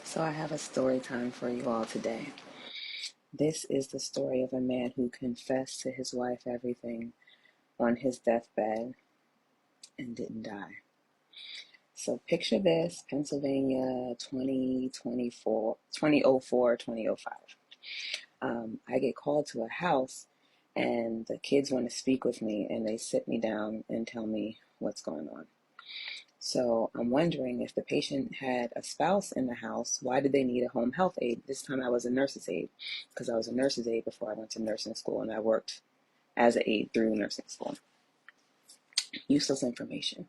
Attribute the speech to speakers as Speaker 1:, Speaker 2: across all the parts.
Speaker 1: So I have a story time for you all today. This is the story of a man who confessed to his wife everything on his deathbed and didn't die. So picture this, Pennsylvania 2024, 2004, 2005. I get called to a house and the kids want to speak with me and they sit me down and tell me what's going on. So I'm wondering if the patient had a spouse in the house, why did they need a home health aide? This time I was a nurse's aide because I was a nurse's aide before I went to nursing school and I worked as an aide through nursing school. Useless information.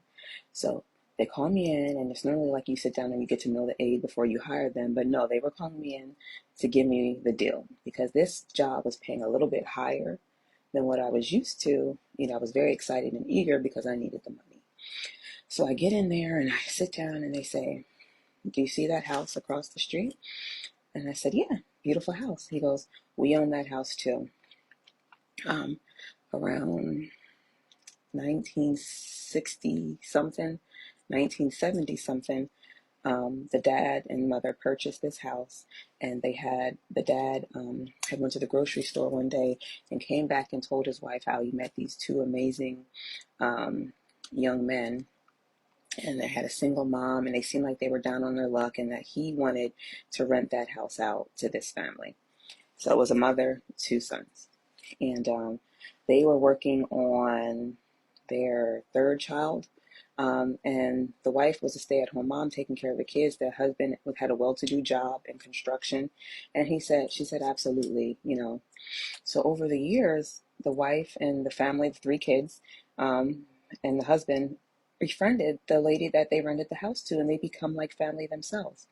Speaker 1: So they call me in and it's normally like you sit down and you get to know the aide before you hire them. But no, they were calling me in to give me the deal because this job was paying a little bit higher than what I was used to. I was very excited and eager because I needed the money. So I get in there and I sit down and they say, "Do you see that house across the street?" And I said, "Yeah, beautiful house." He goes, "We own that house too." Um, Around 1960 something, 1970 something, the dad and mother purchased this house, and the dad had went to the grocery store one day and came back and told his wife how he met these two amazing young men, and they had a single mom and they seemed like they were down on their luck and that he wanted to rent that house out to this family. So it was a mother, two sons. And they were working on their third child. And the wife was a stay-at-home mom taking care of the kids. The husband had a well-to-do job in construction. And she said, absolutely. So over the years, the wife and the family, the three kids, and the husband befriended the lady that they rented the house to, and they become like family themselves.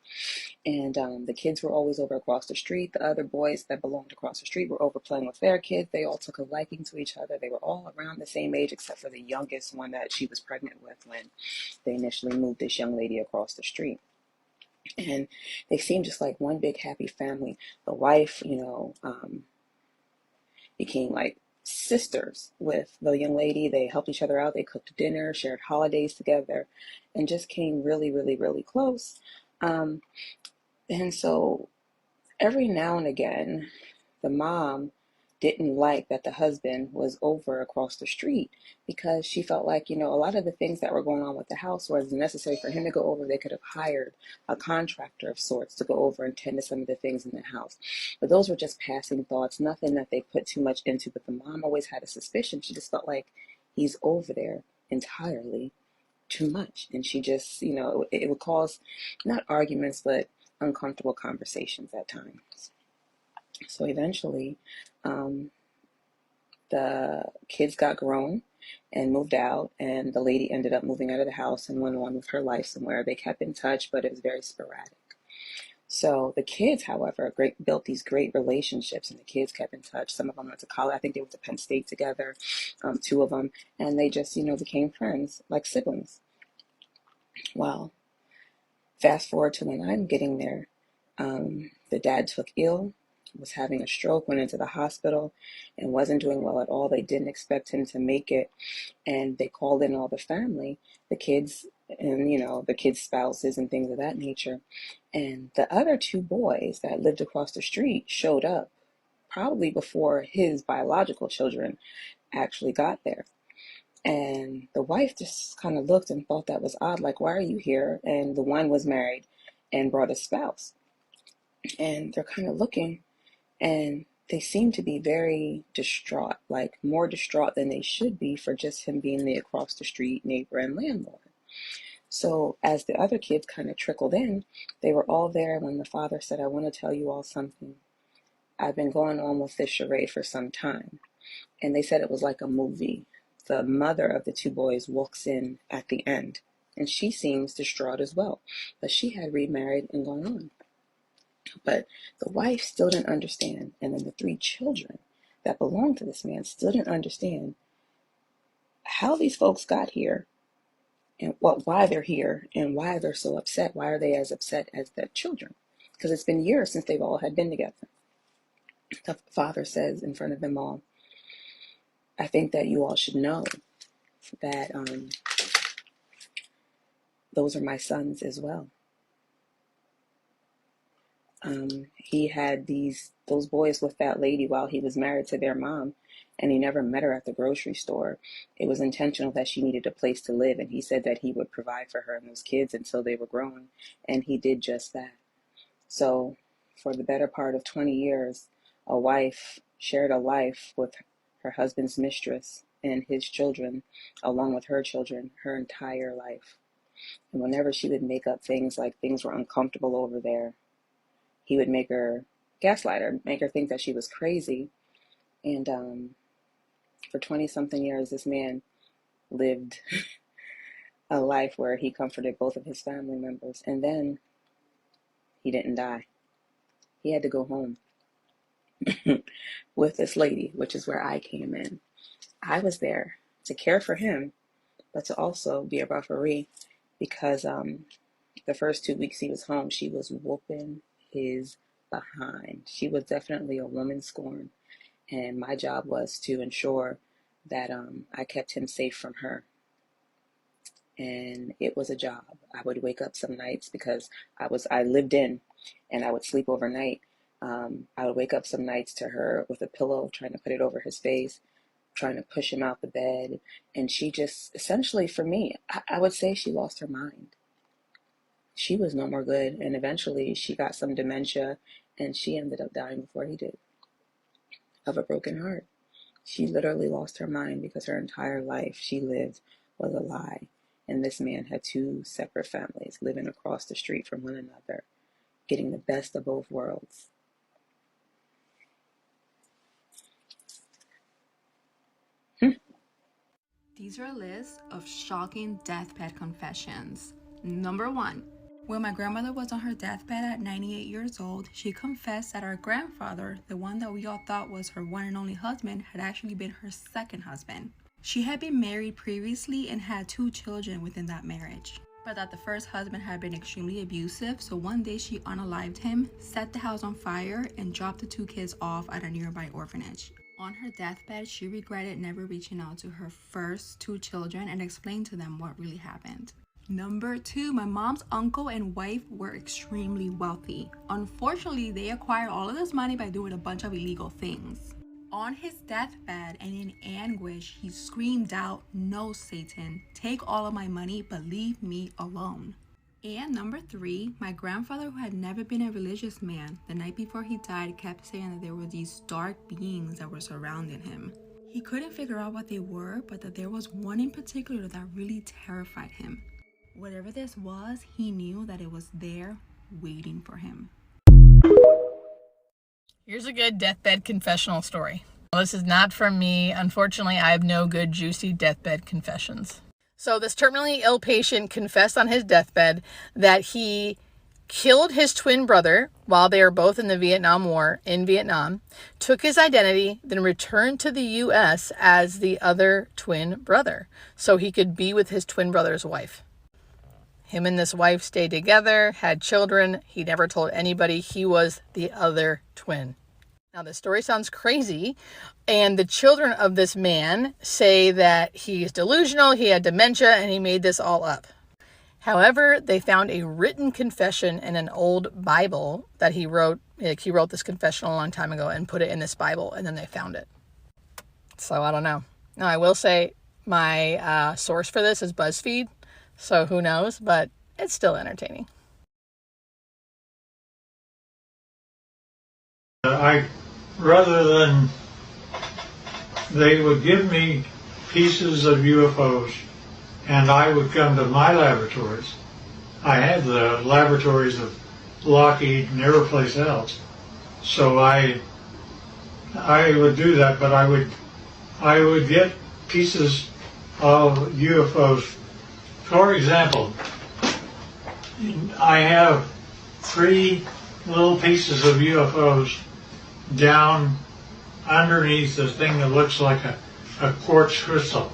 Speaker 1: And the kids were always over across the street. The other boys that belonged across the street were over playing with their kids. They all took a liking to each other. They were all around the same age, except for the youngest one that she was pregnant with when they initially moved this young lady across the street. And they seemed just like one big happy family. The wife, became like sisters with the young lady. They helped each other out. They cooked dinner, shared holidays together, and just came really, really, really close. Um, and so every now and again, the mom didn't like that the husband was over across the street because she felt like, a lot of the things that were going on with the house was necessary for him to go over. They could have hired a contractor of sorts to go over and tend to some of the things in the house. But those were just passing thoughts, nothing that they put too much into. But the mom always had a suspicion. She just felt like he's over there entirely too much. And she just, it would cause not arguments, but uncomfortable conversations at times. So eventually, um, the kids got grown and moved out, and the lady ended up moving out of the house and went on with her life somewhere. They kept in touch, but it was very sporadic. So the kids, however, built these great relationships, and the kids kept in touch. Some of them went to college. I think they went to Penn State together, two of them, and they just, became friends, like siblings. Well, fast forward to when I'm getting there, the dad took ill, was having a stroke, went into the hospital, and wasn't doing well at all. They didn't expect him to make it, and they called in all the family, the kids, and the kids' spouses and things of that nature. And the other two boys that lived across the street showed up probably before his biological children actually got there. And the wife just kind of looked and thought that was odd, like, why are you here? And the one was married and brought a spouse. And they're kind of looking, and they seem to be very distraught, like more distraught than they should be for just him being the across the street neighbor and landlord. So as the other kids kind of trickled in, they were all there when the father said, "I want to tell you all something. I've been going on with this charade for some time." And they said it was like a movie. The mother of the two boys walks in at the end, and she seems distraught as well, but she had remarried and gone on. But the wife still didn't understand, and then the three children that belonged to this man still didn't understand how these folks got here and why they're here and why they're so upset. Why are they as upset as the children? Because it's been years since they've all had been together. The father says in front of them all, "I think that you all should know that those are my sons as well." He had those boys with that lady while he was married to their mom, and he never met her at the grocery store. It was intentional that she needed a place to live, and he said that he would provide for her and those kids until they were grown, and he did just that. So, for the better part of 20 years, a wife shared a life with her husband's mistress and his children, along with her children, her entire life. And whenever she would make up things like things were uncomfortable over there, he would make her gaslight her, make her think that she was crazy. And for 20 something years, this man lived a life where he comforted both of his family members. And then he didn't die. He had to go home with this lady, which is where I came in. I was there to care for him, but to also be a referee, because the first 2 weeks he was home, she was whooping his behind. She was definitely a woman scorned, and my job was to ensure that I kept him safe from her. And it was a job. I would wake up some nights because I lived in, and I would sleep overnight. I would wake up some nights to her with a pillow, trying to put it over his face, trying to push him out the bed. And she just, essentially for me, I would say she lost her mind. She was no more good. And eventually she got some dementia, and she ended up dying before he did, of a broken heart. She literally lost her mind because her entire life she lived was a lie. And this man had two separate families living across the street from one another, getting the best of both worlds.
Speaker 2: These are a list of shocking deathbed confessions. Number 1. When my grandmother was on her deathbed at 98 years old, she confessed that our grandfather, the one that we all thought was her one and only husband, had actually been her second husband. She had been married previously and had 2 children within that marriage, but that the first husband had been extremely abusive, so one day she unalived him, set the house on fire, and dropped the 2 kids off at a nearby orphanage. On her deathbed, she regretted never reaching out to her first 2 children and explained to them what really happened. Number 2, my mom's uncle and wife were extremely wealthy. Unfortunately, they acquired all of this money by doing a bunch of illegal things. On his deathbed and in anguish, he screamed out, "No, Satan, take all of my money, but leave me alone." And number 3, my grandfather, who had never been a religious man, the night before he died kept saying that there were these dark beings that were surrounding him. He couldn't figure out what they were, but that there was one in particular that really terrified him. Whatever this was, he knew that it was there waiting for him.
Speaker 3: Here's a good deathbed confessional story. Well, this is not from me. Unfortunately, I have no good, juicy deathbed confessions. So this terminally ill patient confessed on his deathbed that he killed his twin brother while they were both in the Vietnam War in Vietnam, took his identity, then returned to the U.S. as the other twin brother so he could be with his twin brother's wife. Him and this wife stayed together, had children. He never told anybody he was the other twin. Now, this story sounds crazy, and the children of this man say that he's delusional, he had dementia, and he made this all up. However, they found a written confession in an old Bible that he wrote. He wrote this confession a long time ago and put it in this Bible, and then they found it. So I don't know. Now, I will say my source for this is BuzzFeed, so who knows, but it's still entertaining.
Speaker 4: Rather than, they would give me pieces of UFOs and I would come to my laboratories. I had the laboratories of Lockheed and every place else. So I would do that, but I would get pieces of UFOs. For example, I have 3 little pieces of UFOs down underneath the thing that looks like a quartz crystal.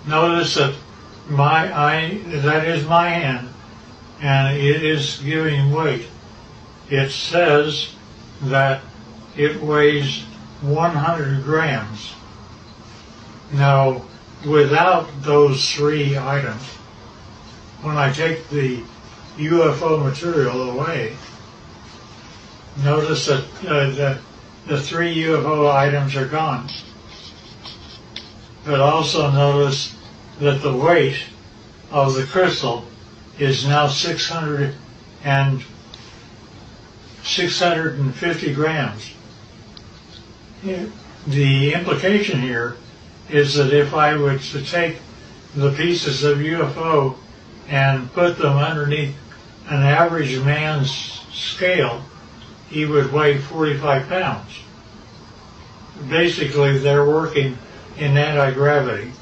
Speaker 4: Notice that that is my hand, and it is giving weight. It says that it weighs 100 grams. Now, without those 3 items, when I take the UFO material away, notice that the three UFO items are gone. But also notice that the weight of the crystal is now 650 grams. The implication here is that if I were to take the pieces of UFO and put them underneath an average man's scale, he would weigh 45 pounds. Basically, they're working in anti-gravity,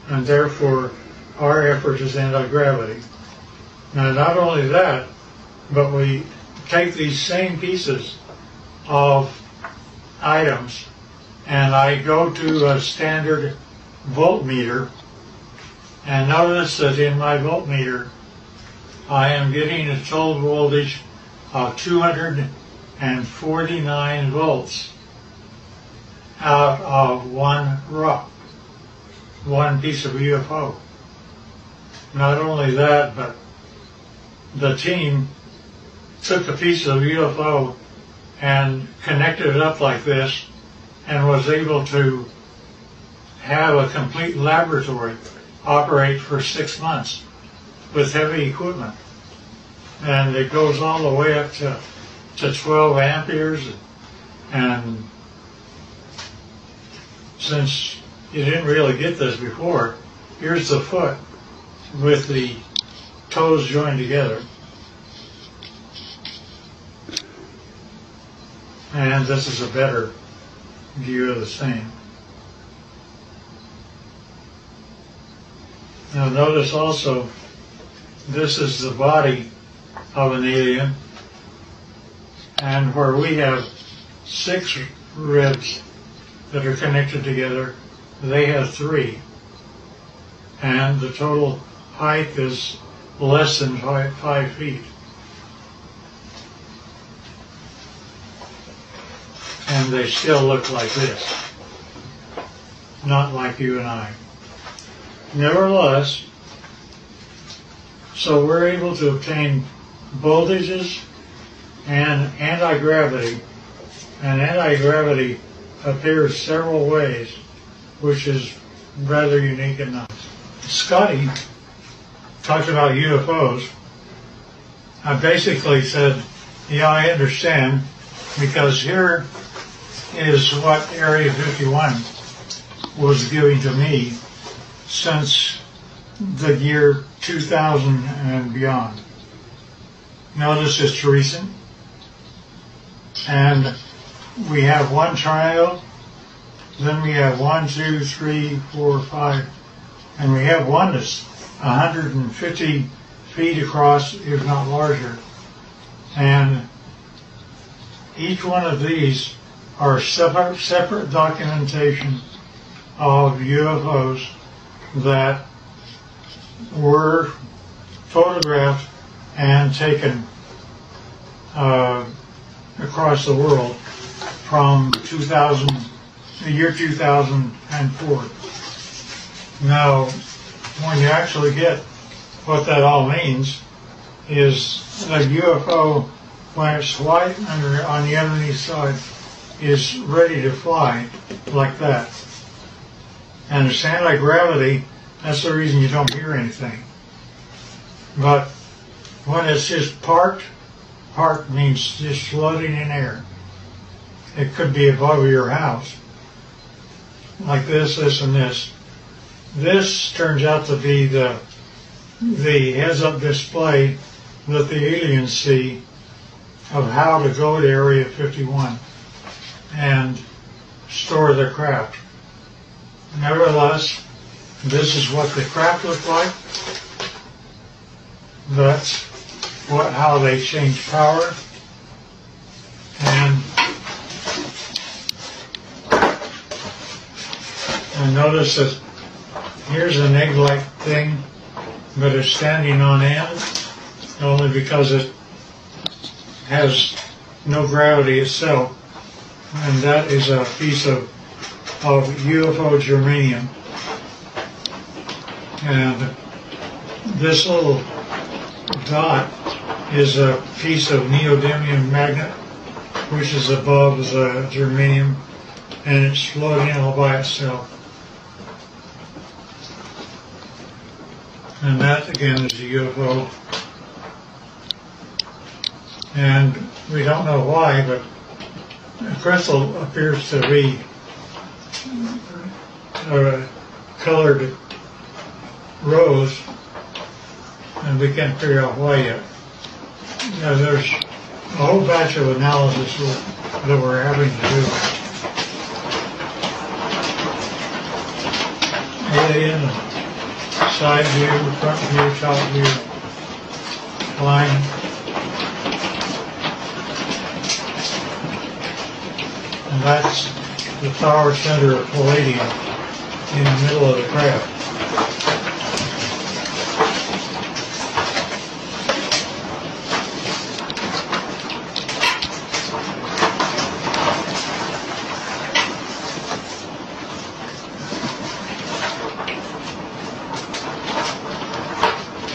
Speaker 4: and therefore our effort is anti-gravity. Now, not only that, but we take these same pieces of items and I go to a standard voltmeter, and notice that in my voltmeter I am getting a total voltage of 249 volts out of one rock, one piece of UFO. Not only that, but the team took a piece of UFO and connected it up like this and was able to have a complete laboratory operate for 6 months with heavy equipment. And it goes all the way up to 12 amperes. And since you didn't really get this before, here's the foot with the toes joined together. And this is a better view of the same. Now notice also, this is the body of an alien, and where we have 6 ribs that are connected together, they have 3. And the total height is less than 5 feet. And they still look like this, not like you and I. Nevertheless, so we're able to obtain voltages and anti-gravity, and anti-gravity appears several ways, which is rather unique and nice. Scotty talked about UFOs. I basically said, yeah, I understand, because here is what Area 51 was giving to me since the year 2000 and beyond. Notice it's recent, and we have one triangle, then we have 1, 2, 3, 4, 5, and we have one that's 150 feet across, if not larger. And each one of these are separate documentation of UFOs that were photographed and taken across the world from the year 2004. Now, when you actually get what that all means, is a UFO, when it's white on the underneath side, is ready to fly like that. And it's anti-gravity, that's the reason you don't hear anything. But when it's just parked means just floating in air. It could be above your house, like this, and this. This turns out to be the heads-up display that the aliens see of how to go to Area 51 and store their craft. Nevertheless, this is what the craft looked like. That's how they change power. And notice that here's an egg-like thing, but it's standing on end, only because it has no gravity itself. And that is a piece of UFO germanium. And this little dot is a piece of neodymium magnet, which is above the germanium, and it's floating all by itself. And that again is a UFO. And we don't know why, but the crystal appears to be colored rose, and we can't figure out why yet. Now, there's a whole batch of analysis that we're having to do. Alien, side view, front view, top view, line. And that's the power center of palladium in the middle of the craft.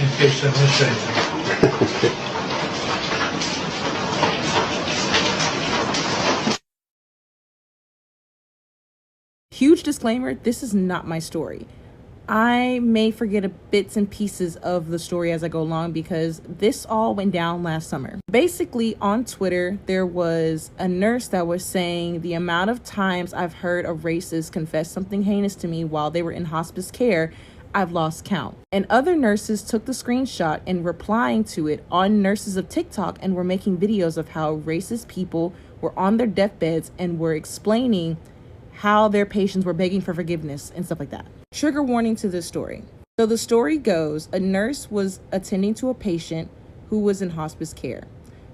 Speaker 4: In case I missed anything.
Speaker 5: Huge disclaimer, this is not my story. I may forget bits and pieces of the story as I go along because this all went down last summer. Basically, on Twitter, there was a nurse that was saying the amount of times I've heard a racist confess something heinous to me while they were in hospice care, I've lost count. And other nurses took the screenshot and replying to it on nurses of TikTok and were making videos of how racist people were on their deathbeds and were explaining how their patients were begging for forgiveness and stuff like that. Trigger warning to this story. So the story goes, a nurse was attending to a patient who was in hospice care.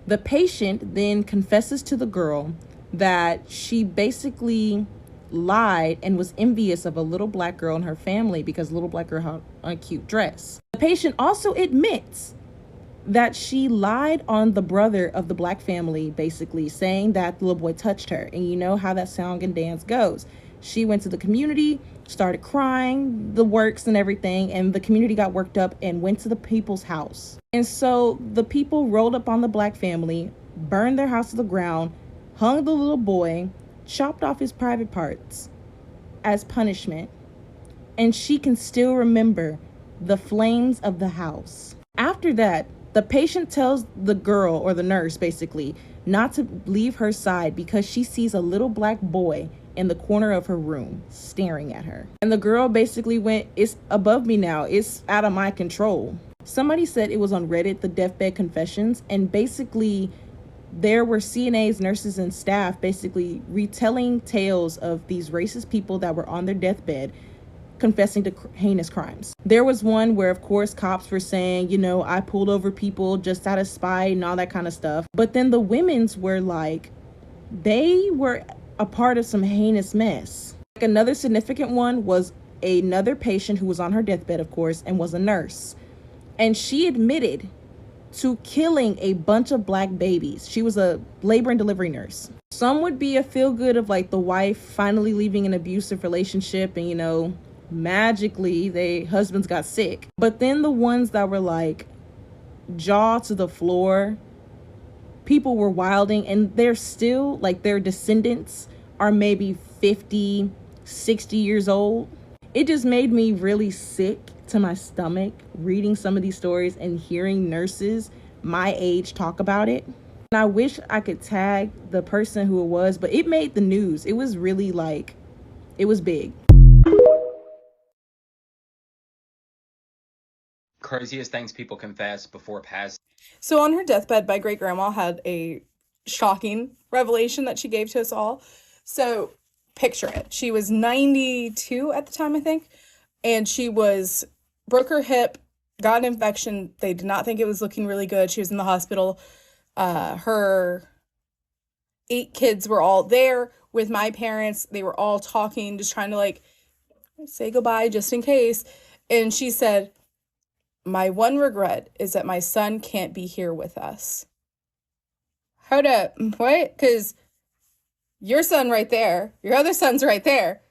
Speaker 5: The patient then confesses to the girl that she basically lied and was envious of a little black girl in her family because the little black girl had a cute dress. The patient also admits that she lied on the brother of the black family, basically saying that the little boy touched her. And you know how that song and dance goes. She went to the community, started crying, the works and everything, and the community got worked up and went to the people's house. And so the people rolled up on the black family, burned their house to the ground, hung the little boy, chopped off his private parts as punishment. And she can still remember the flames of the house. After that, the patient tells the girl, or the nurse basically, not to leave her side because she sees a little black boy in the corner of her room staring at her. And the girl basically went, "It's above me now. It's out of my control." Somebody said it was on Reddit, the deathbed confessions, and basically there were CNAs, nurses, and staff basically retelling tales of these racist people that were on their deathbed confessing to heinous crimes. There was one where, of course, cops were saying, I pulled over people just out of spite and all that kind of stuff. But then the women's were like, they were a part of some heinous mess. Like another significant one was another patient who was on her deathbed, of course, and was a nurse. And she admitted to killing a bunch of black babies. She was a labor and delivery nurse. Some would be a feel good of like the wife finally leaving an abusive relationship and, magically they husbands got sick. But then the ones that were like jaw to the floor, people were wilding, and they're still like their descendants are maybe 50, 60 years old. It just made me really sick to my stomach reading some of these stories and hearing nurses my age talk about it. And I wish I could tag the person who it was, but it made the news. It was really it was big.
Speaker 6: Craziest things people confess before passing.
Speaker 2: So on her deathbed, my great grandma had a shocking revelation that she gave to us all. So picture it. She was 92 at the time, I think. And she broke her hip, got an infection. They did not think it was looking really good. She was in the hospital. Her 8 kids were all there with my parents. They were all talking, just trying to say goodbye just in case. And she said, "My one regret is that my son can't be here with us." Hold up. What? Because your son right there, your other son's right there,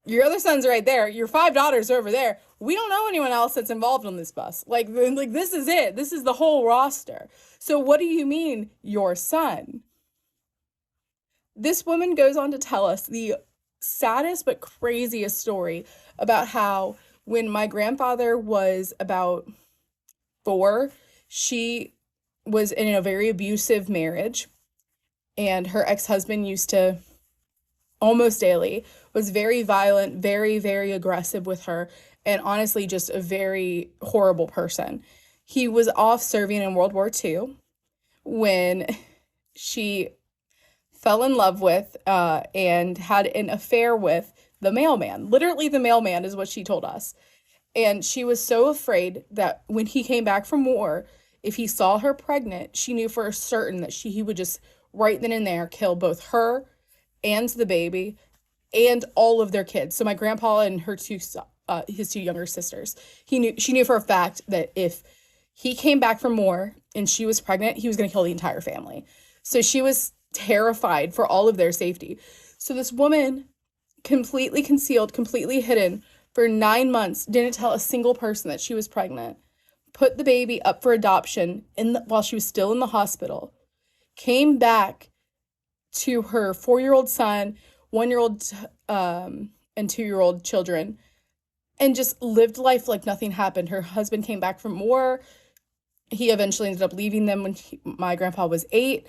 Speaker 2: your other son's right there, your 5 daughters are over there. We don't know anyone else that's involved on this bus. Like this is it. This is the whole roster. So what do you mean, your son?
Speaker 3: This woman goes on to tell us the saddest but craziest story about how when my grandfather was about 4, she was in a very abusive marriage, and her ex-husband used to almost daily was very violent, very, very aggressive with her, and honestly just a very horrible person. He was off serving in World War II when she fell in love with and had an affair with the mailman. Literally, the mailman is what she told us. And she was so afraid that when he came back from war, if he saw her pregnant, she knew for certain that he would just right then and there kill both her and the baby and all of their kids. So my grandpa and his 2 younger sisters. She knew for a fact that if he came back from war and she was pregnant, he was going to kill the entire family. So she was terrified for all of their safety. So this woman, completely concealed, completely hidden for 9 months, didn't tell a single person that she was pregnant, put the baby up for adoption while she was still in the hospital, came back to her 4-year-old son, 1-year-old and 2-year-old children, and just lived life like nothing happened. Her husband came back from war. He eventually ended up leaving them when my grandpa was 8.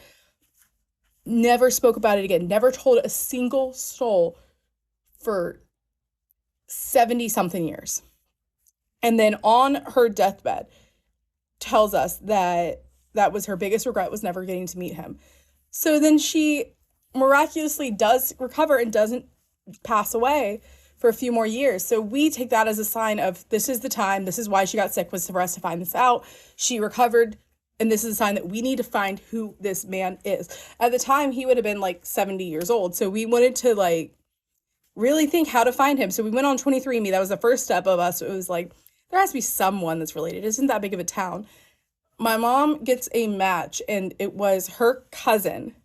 Speaker 3: Never spoke about it again. Never told a single soul for 70-something years. And then on her deathbed, tells us that that was her biggest regret, was never getting to meet him. So then she miraculously does recover and doesn't pass away for a few more years. So we take that as a sign of this is the time, this is why she got sick, was for us to find this out. She recovered, and this is a sign that we need to find who this man is. At the time, he would have been like 70 years old. So we wanted to like really think how to find him. So we went on 23andMe. That was the first step of us. It was like, there has to be someone that's related. It isn't that big of a town. My mom gets a match, and it was her cousin.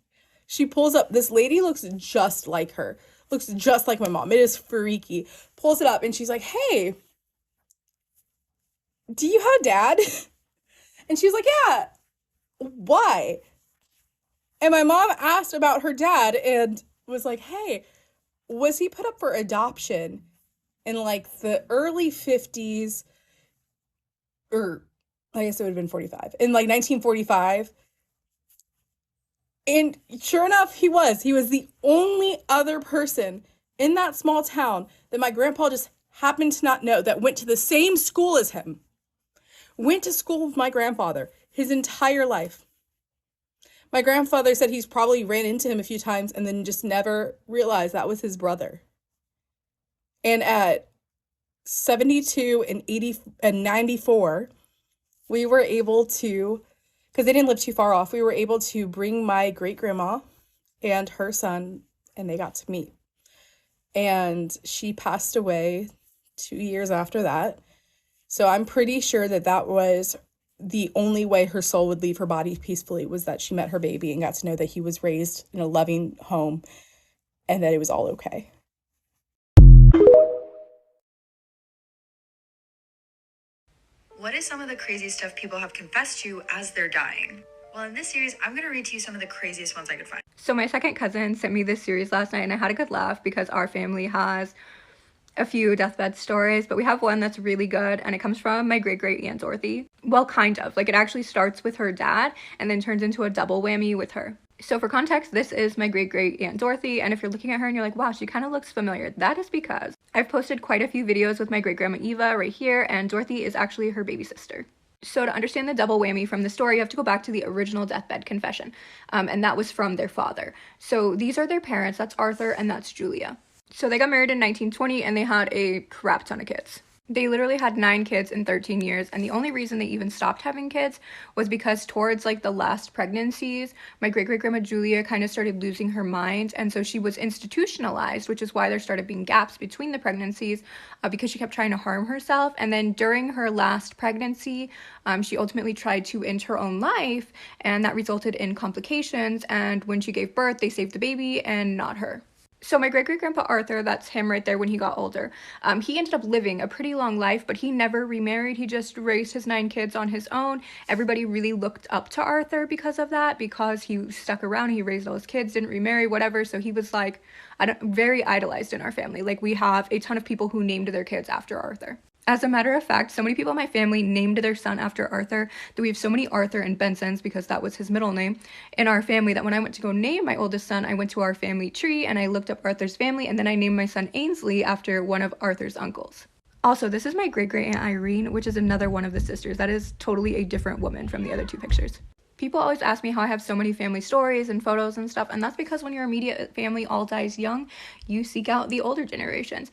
Speaker 3: She pulls up, this lady looks just like her, looks just like my mom. It is freaky. Pulls it up, and she's like, hey, do you have a dad? And she's like, yeah. Why? And my mom asked about her dad and was like, hey, was he put up for adoption in like the early 50s, or I guess it would have been 45, in like 1945? And sure enough, he was the only other person in that small town that my grandpa just happened to not know, that went to the same school as him, went to school with my grandfather his entire life. My grandfather said he's probably ran into him a few times and then just never realized that was his brother. And at 72 and 80 and 94, we were able to, because they didn't live too far off, we were able to bring my great grandma and her son, and they got to meet. And she passed away 2 years after that. So I'm pretty sure that that was the only way her soul would leave her body peacefully, was that she met her baby and got to know that he was raised in a loving home and that it was all okay.
Speaker 7: What is some of the craziest stuff people have confessed to as they're dying? Well, in this series, I'm going to read to you some of the craziest ones I could find.
Speaker 2: So my second cousin sent me this series last night, and I had a good laugh because our family has a few deathbed stories, but we have one that's really good, and it comes from my great-great Aunt Dorothy. Well, kind of. Like, it actually starts with her dad and then turns into a double whammy with her. So for context, this is my great-great Aunt Dorothy, and if you're looking at her and you're like, wow, she kind of looks familiar, that is because I've posted quite a few videos with my great-grandma Eva right here, and Dorothy is actually her baby sister. So to understand the double whammy from the story, you have to go back to the original deathbed confession, and that was from their father. So these are their parents, that's Arthur and that's Julia. So they got married in 1920 and they had a crap ton of kids. They literally had 9 kids in 13 years, and the only reason they even stopped having kids was because towards like the last pregnancies, my great-great-grandma Julia kind of started losing her mind, and so she was institutionalized, which is why there started being gaps between the pregnancies because she kept trying to harm herself. And then during her last pregnancy, she ultimately tried to end her own life, and that resulted in complications, and when she gave birth, they saved the baby and not her. So my great-great-grandpa Arthur, that's him right there when he got older, he ended up living a pretty long life, but he never remarried. He just raised his 9 kids on his own. Everybody really looked up to Arthur because of that, because he stuck around, he raised all his kids, didn't remarry, whatever. So he was like, very idolized in our family. Like, we have a ton of people who named their kids after Arthur. As a matter of fact, so many people in my family named their son after Arthur that we have so many Arthur and Bensons, because that was his middle name, in our family, that when I went to go name my oldest son, I went to our family tree and I looked up Arthur's family, and then I named my son Ainsley after one of Arthur's uncles. Also, this is my great-great-aunt Irene, which is another one of the sisters. That is totally a different woman from the other 2 pictures. People always ask me how I have so many family stories and photos and stuff, and that's because when your immediate family all dies young, you seek out the older generations.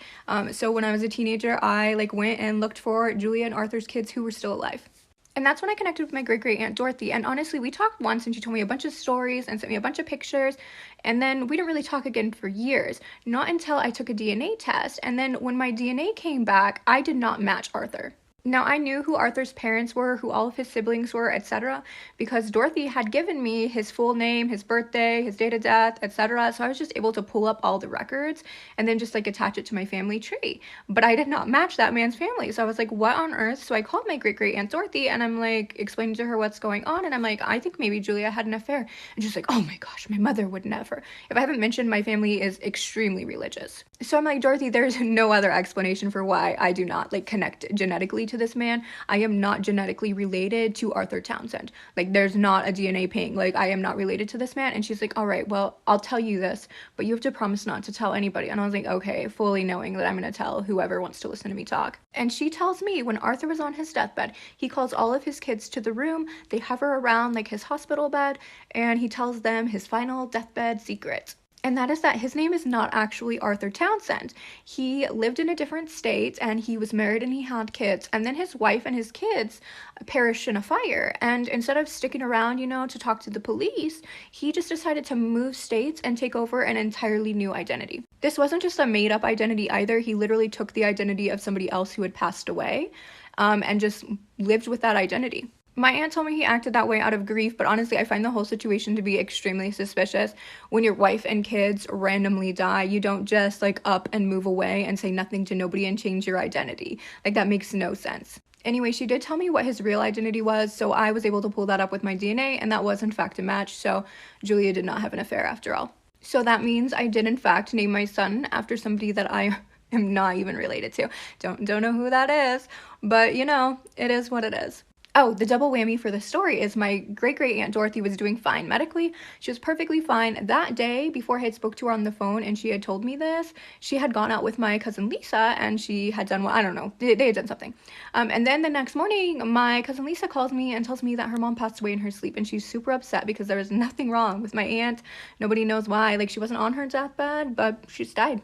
Speaker 2: So when I was a teenager, I went and looked for Julia and Arthur's kids who were still alive. And that's when I connected with my great-great-aunt Dorothy. And honestly, we talked once and she told me a bunch of stories and sent me a bunch of pictures. And then we didn't really talk again for years. Not until I took a DNA test. And then when my DNA came back, I did not match Arthur. Now, I knew who Arthur's parents were, who all of his siblings were, etc., because Dorothy had given me his full name, his birthday, his date of death, etc., so I was just able to pull up all the records and then just attach it to my family tree. But I did not match that man's family, so I was like, what on earth? So I called my great-great-aunt Dorothy, and I'm explaining to her what's going on, and I'm like, I think maybe Julia had an affair. And she's like, oh my gosh, my mother would never. If I haven't mentioned, my family is extremely religious. So I'm like, Dorothy, there's no other explanation for why I do not connect genetically to this man. I am not genetically related to Arthur Townsend. There's not a DNA ping. I am not related to this man. And she's like, all right, well, I'll tell you this, but you have to promise not to tell anybody. And I was like, okay, fully knowing that I'm going to tell whoever wants to listen to me talk. And she tells me when Arthur was on his deathbed, he calls all of his kids to the room. They hover around his hospital bed, and he tells them his final deathbed secret. And that is that his name is not actually Arthur Townsend. He lived in a different state, and he was married and he had kids. And then his wife and his kids perished in a fire. And instead of sticking around, to talk to the police, he just decided to move states and take over an entirely new identity. This wasn't just a made-up identity either. He literally took the identity of somebody else who had passed away, and just lived with that identity. My aunt told me he acted that way out of grief, but honestly, I find the whole situation to be extremely suspicious. When your wife and kids randomly die, you don't just up and move away and say nothing to nobody and change your identity. That makes no sense. Anyway, she did tell me what his real identity was, so I was able to pull that up with my DNA, and that was in fact a match, so Julia did not have an affair after all. So that means I did in fact name my son after somebody that I am not even related to. Don't know who that is, but it is what it is. Oh, the double whammy for the story is my great-great-aunt Dorothy was doing fine medically. She was perfectly fine. That day, before I had spoke to her on the phone and she had told me this, she had gone out with my cousin Lisa and she had done, I don't know, they had done something. And then the next morning, my cousin Lisa calls me and tells me that her mom passed away in her sleep, and she's super upset because there was nothing wrong with my aunt. Nobody knows why. She wasn't on her deathbed, but she just died.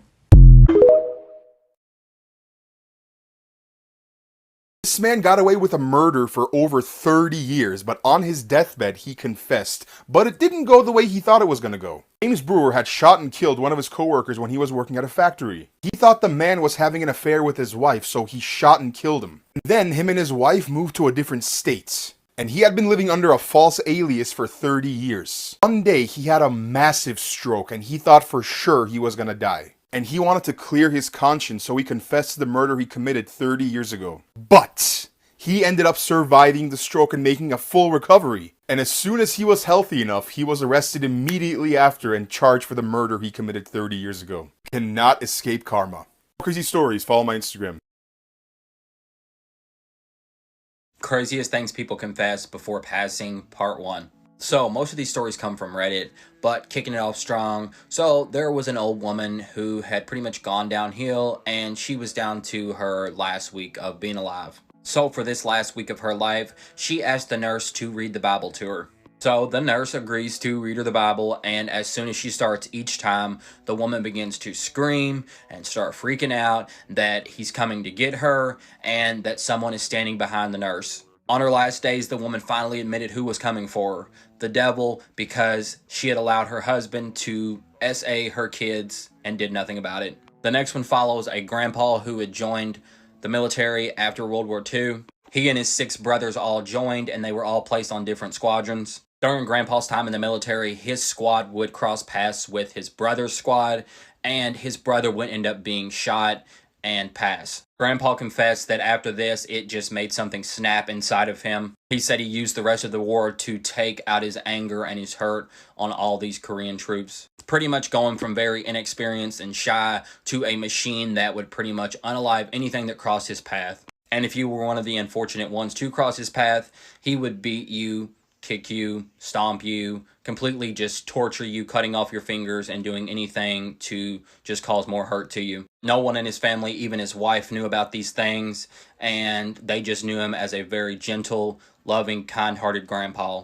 Speaker 8: This man got away with a murder for over 30 years, but on his deathbed he confessed. But it didn't go the way he thought it was gonna go. James Brewer had shot and killed one of his coworkers when he was working at a factory. He thought the man was having an affair with his wife, so he shot and killed him. Then him and his wife moved to a different state. And he had been living under a false alias for 30 years. One day he had a massive stroke and he thought for sure he was gonna die. And he wanted to clear his conscience, so he confessed to the murder he committed 30 years ago. But he ended up surviving the stroke and making a full recovery. And as soon as he was healthy enough, he was arrested immediately after and charged for the murder he committed 30 years ago. Cannot escape karma. Crazy stories, follow my Instagram.
Speaker 6: Craziest things people confess before passing, part 1. So, most of these stories come from Reddit, but kicking it off strong. So, there was an old woman who had pretty much gone downhill, and she was down to her last week of being alive. So, for this last week of her life, she asked the nurse to read the Bible to her. So, the nurse agrees to read her the Bible, and as soon as she starts each time, the woman begins to scream and start freaking out that he's coming to get her, and that someone is standing behind the nurse. On her last days, the woman finally admitted who was coming for her. The devil, because she had allowed her husband to SA her kids and did nothing about it. The next one follows a grandpa who had joined the military after World War II. He and his 6 brothers all joined, and they were all placed on different squadrons. During Grandpa's time in the military, his squad would cross paths with his brother's squad, and his brother would end up being shot and pass. Grandpa confessed that after this, it just made something snap inside of him. He said he used the rest of the war to take out his anger and his hurt on all these Korean troops. Pretty much going from very inexperienced and shy to a machine that would pretty much unalive anything that crossed his path. And if you were one of the unfortunate ones to cross his path, he would beat you, kick you, stomp you, completely just torture you, cutting off your fingers and doing anything to just cause more hurt to you. No one in his family, even his wife, knew about these things, and they just knew him as a very gentle, loving, kind-hearted grandpa.